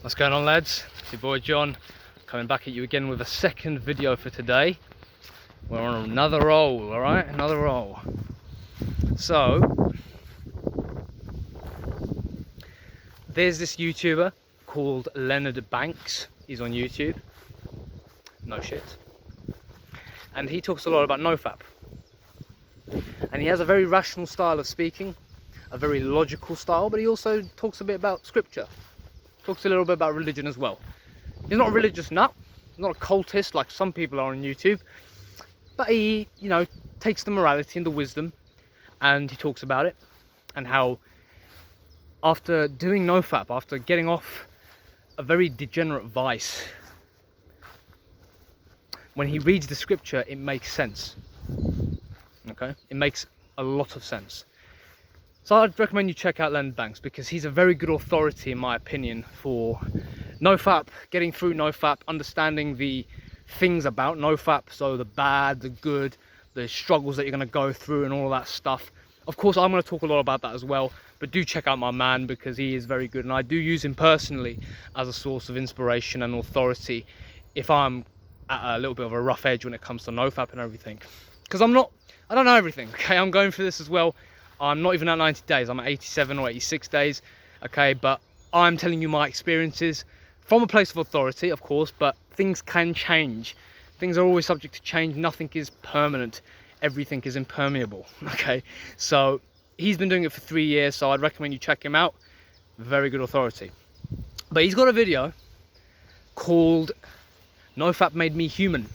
What's going on, lads? It's your boy John, coming back at you again with a second video for today. We're on another roll, alright? Another roll. So, there's this YouTuber called Leonard Banks. He's on YouTube. No shit. And he talks a lot about Nofap. And he has a very rational style of speaking, a very logical style, but he also talks a bit about scripture. Talks a little bit about religion as well. He's not a religious nut, he's not a cultist like some people are on YouTube, but he, takes the morality and the wisdom, and he talks about it, and how after doing Nofap, after getting off a very degenerate vice, when he reads the scripture, it makes sense. Okay, it makes a lot of sense. So I'd recommend you check out Leonard Banks, because he's a very good authority, in my opinion, for Nofap, getting through Nofap, understanding the things about Nofap, so the bad, the good, the struggles that you're going to go through and all that stuff. Of course, I'm going to talk a lot about that as well, but do check out my man, because he is very good, and I do use him personally as a source of inspiration and authority if I'm at a little bit of a rough edge when it comes to Nofap and everything. Because I don't know everything, okay? I'm going through this as well. I'm not even at 90 days, I'm at 87 or 86 days, okay? But I'm telling you my experiences from a place of authority, of course, but things can change. Things are always subject to change, nothing is permanent, everything is impermeable, okay? So he's been doing it for 3 years, so I'd recommend you check him out. Very good authority. But he's got a video called Nofap Made Me Human,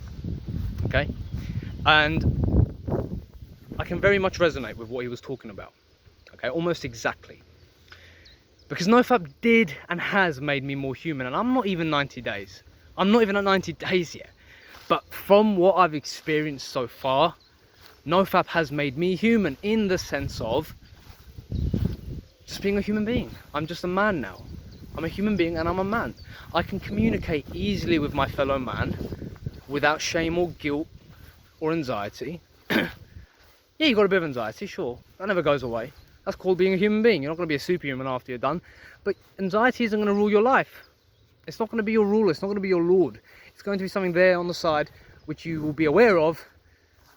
okay? And I can very much resonate with what he was talking about, okay, almost exactly. Because Nofap did and has made me more human, and I'm not even 90 days. I'm not even at 90 days yet. But from what I've experienced so far, Nofap has made me human in the sense of just being a human being. I'm just a man now. I'm a human being and I'm a man. I can communicate easily with my fellow man without shame or guilt or anxiety. Yeah, you got a bit of anxiety, sure. That never goes away. That's called being a human being. You're not going to be a superhuman after you're done. But anxiety isn't going to rule your life. It's not going to be your ruler. It's not going to be your lord. It's going to be something there on the side which you will be aware of,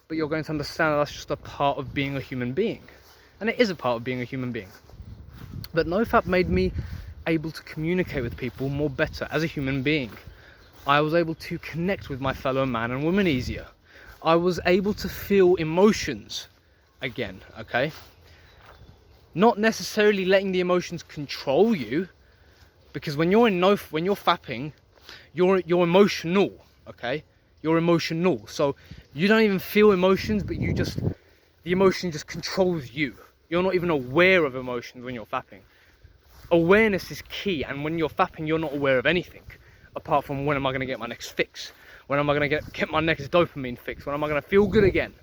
but you're going to understand that that's just a part of being a human being. And it is a part of being a human being. But Nofap made me able to communicate with people more better as a human being. I was able to connect with my fellow man and woman easier. I was able to feel emotions again, okay? Not necessarily letting the emotions control you, because when you're fapping, you're emotional, okay? You're emotional, so you don't even feel emotions, but the emotion just controls you. You're not even aware of emotions when you're fapping. Awareness is key, and when you're fapping, you're not aware of anything, apart from when am I going to get my next fix? When am I going to get my next dopamine fix? When am I going to feel good again?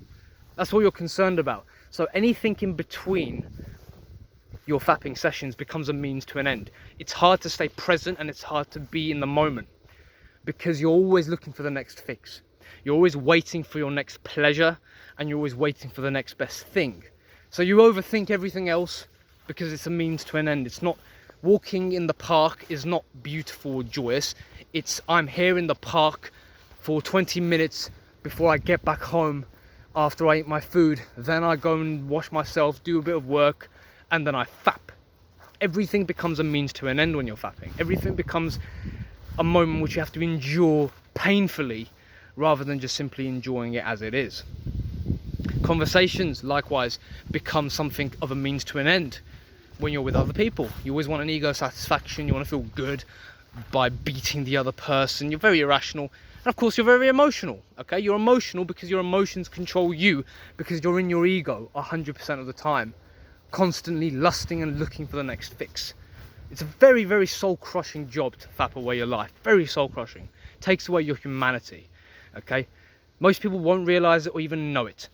That's what you're concerned about. So anything in between your fapping sessions becomes a means to an end. It's hard to stay present, and it's hard to be in the moment, because you're always looking for the next fix. You're always waiting for your next pleasure, and you're always waiting for the next best thing. So you overthink everything else because it's a means to an end. It's not walking in the park is not beautiful or joyous. It's I'm here in the park for 20 minutes before I get back home after I eat my food. Then I go and wash myself, do a bit of work, and then I fap. Everything becomes a means to an end when you're fapping. Everything becomes a moment which you have to endure painfully rather than just simply enjoying it as it is. Conversations, likewise, become something of a means to an end when you're with other people. You always want an ego satisfaction, you want to feel good by beating the other person. You're very irrational. And of course, you're very emotional, okay? You're emotional because your emotions control you, because you're in your ego 100% of the time, constantly lusting and looking for the next fix. It's a very, very soul-crushing job to fap away your life. Very soul-crushing. Takes away your humanity, okay? Most people won't realize it or even know it.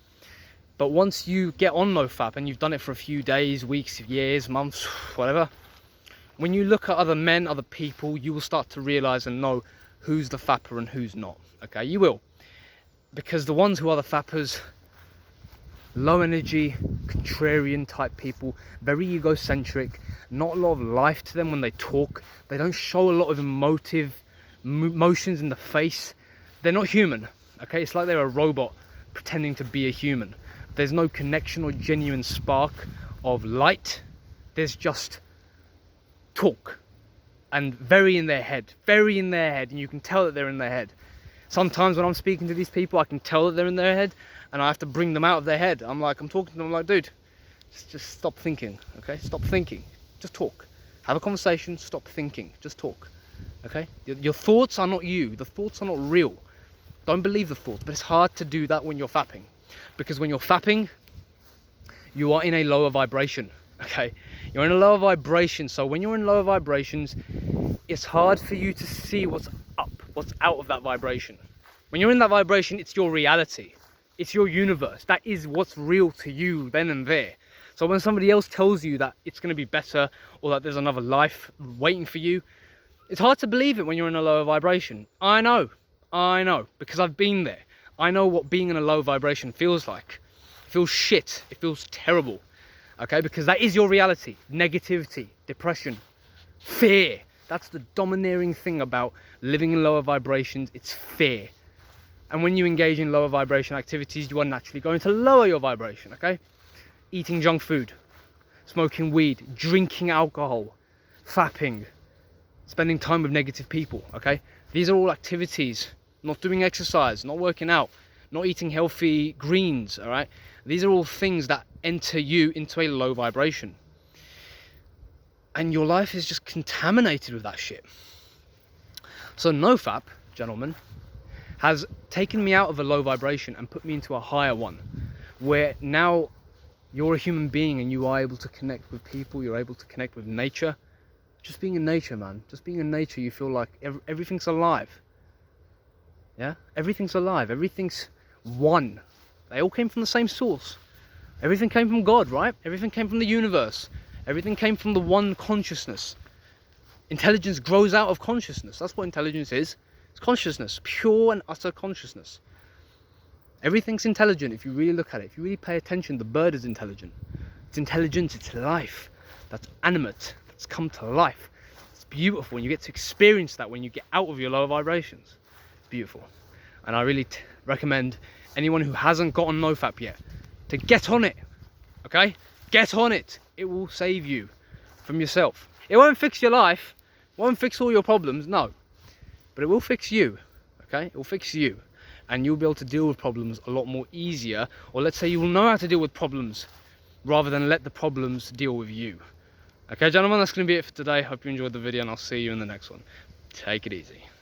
But once you get on Nofap and you've done it for a few days, weeks, years, months, whatever, when you look at other men, other people, you will start to realize and know who's the fapper and who's not, okay? You will. Because the ones who are the fappers low energy, contrarian type people, very egocentric, not a lot of life to them when they talk. They don't show a lot of emotions in the face. They're not human, okay? It's like they're a robot pretending to be a human. There's no connection or genuine spark of light. There's just talk, and very in their head, and you can tell that they're in their head. Sometimes when I'm speaking to these people, I can tell that they're in their head, and I have to bring them out of their head. I'm talking to them, I'm like, dude, just stop thinking, okay? Stop thinking, just talk. Have a conversation, stop thinking, just talk, okay? Your thoughts are not you, the thoughts are not real. Don't believe the thoughts, but it's hard to do that when you're fapping. Because when you're fapping, you are in a lower vibration, okay? You're in a lower vibration, so when you're in lower vibrations, it's hard for you to see what's up, what's out of that vibration. When you're in that vibration, it's your reality. It's your universe. That is what's real to you then and there. So when somebody else tells you that it's going to be better, or that there's another life waiting for you, it's hard to believe it when you're in a lower vibration. I know, because I've been there. I know what being in a low vibration feels like. It feels shit. It feels terrible. Okay, because that is your reality. Negativity, depression, fear. That's the domineering thing about living in lower vibrations. It's fear. And when you engage in lower vibration activities, you are naturally going to lower your vibration, okay? Eating junk food, smoking weed, drinking alcohol, fapping, spending time with negative people, okay? These are all activities. Not doing exercise, not working out, not eating healthy greens, all right? These are all things that enter you into a low vibration. And your life is just contaminated with that shit. So Nofap, gentlemen, has taken me out of a low vibration and put me into a higher one, where now you're a human being and you are able to connect with people, you're able to connect with nature. Just being in nature, man. Just being in nature, you feel like everything's alive. Yeah? Everything's alive. Everything's one. They all came from the same source. Everything came from God, right? Everything came from the universe. Everything came from the one consciousness. Intelligence grows out of consciousness. That's what intelligence is. It's consciousness, pure and utter consciousness. Everything's intelligent if you really look at it. If you really pay attention, the bird is intelligent. It's intelligence, it's life. That's animate, that's come to life. It's beautiful, and you get to experience that when you get out of your lower vibrations. It's beautiful. And I really recommend anyone who hasn't gotten Nofap yet to get on it, okay? Get on it. It will save you from yourself. It won't fix your life, it won't fix all your problems, no. But it will fix you, okay? It will fix you. And you'll be able to deal with problems a lot more easier. Or let's say you will know how to deal with problems rather than let the problems deal with you. Okay, gentlemen, that's going to be it for today. Hope you enjoyed the video, and I'll see you in the next one. Take it easy.